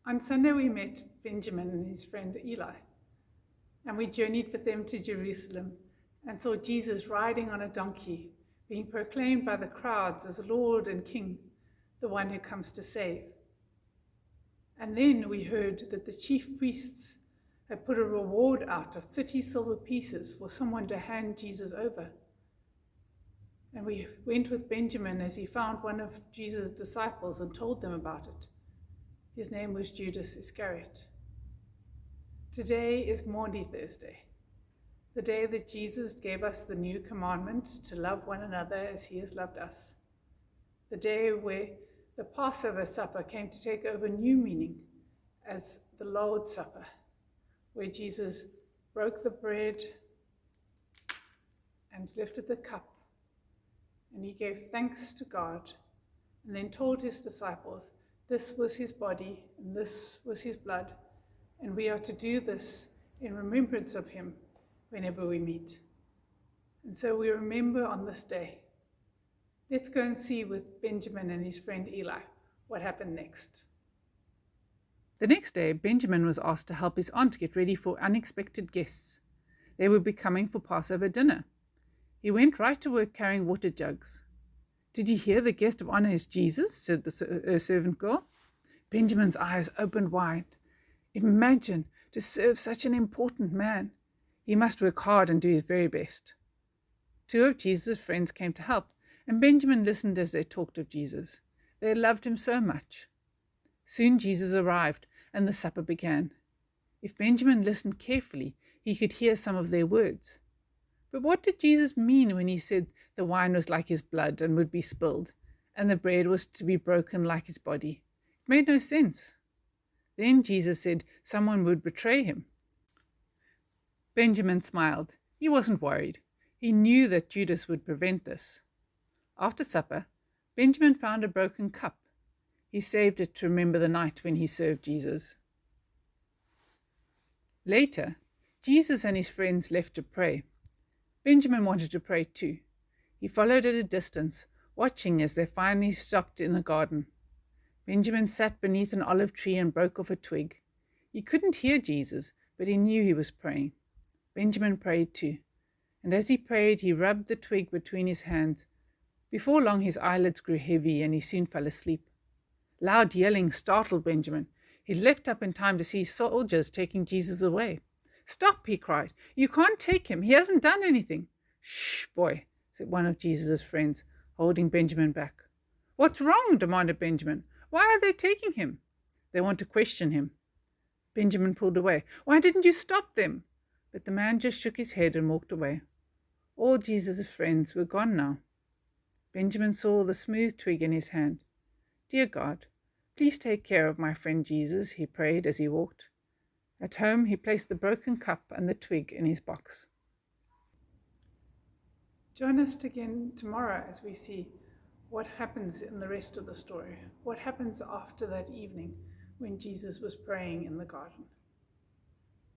On Sunday, we met Benjamin and his friend Eli, and we journeyed with them to Jerusalem and saw Jesus riding on a donkey, being proclaimed by the crowds as Lord and King, the one who comes to save. And then we heard that the chief priests had put a reward out of 30 silver pieces for someone to hand Jesus over. And we went with Benjamin as he found one of Jesus' disciples and told them about it. His name was Judas Iscariot. Today is Maundy Thursday, the day that Jesus gave us the new commandment to love one another as he has loved us. The day where the Passover supper came to take over new meaning as the Lord's Supper, where Jesus broke the bread and lifted the cup, and he gave thanks to God, and then told his disciples, this was his body and this was his blood, and we are to do this in remembrance of him whenever we meet. And so we remember on this day. Let's go and see with Benjamin and his friend Eli what happened next. The next day, Benjamin was asked to help his aunt get ready for unexpected guests. They would be coming for Passover dinner. He went right to work carrying water jugs. Did you hear the guest of honor is Jesus? Said the servant girl. Benjamin's eyes opened wide. Imagine to serve such an important man. He must work hard and do his very best. Two of Jesus' friends came to help, and Benjamin listened as they talked of Jesus. They loved him so much. Soon Jesus arrived, and the supper began. If Benjamin listened carefully, he could hear some of their words. But what did Jesus mean when he said the wine was like his blood and would be spilled, and the bread was to be broken like his body? It made no sense. Then Jesus said someone would betray him. Benjamin smiled. He wasn't worried. He knew that Judas would prevent this. After supper, Benjamin found a broken cup. He saved it to remember the night when he served Jesus. Later, Jesus and his friends left to pray. Benjamin wanted to pray too. He followed at a distance, watching as they finally stopped in a garden. Benjamin sat beneath an olive tree and broke off a twig. He couldn't hear Jesus, but he knew he was praying. Benjamin prayed too, and as he prayed, he rubbed the twig between his hands. Before long, his eyelids grew heavy and he soon fell asleep. Loud yelling startled Benjamin. He leapt up in time to see soldiers taking Jesus away. Stop, he cried. You can't take him. He hasn't done anything. Shh, boy, said one of Jesus' friends, holding Benjamin back. What's wrong? Demanded Benjamin. Why are they taking him? They want to question him. Benjamin pulled away. Why didn't you stop them? But the man just shook his head and walked away. All Jesus' friends were gone now. Benjamin saw the smooth twig in his hand. Dear God, please take care of my friend Jesus, he prayed as he walked. At home, he placed the broken cup and the twig in his box. Join us again tomorrow as we see what happens in the rest of the story. What happens after that evening when Jesus was praying in the garden.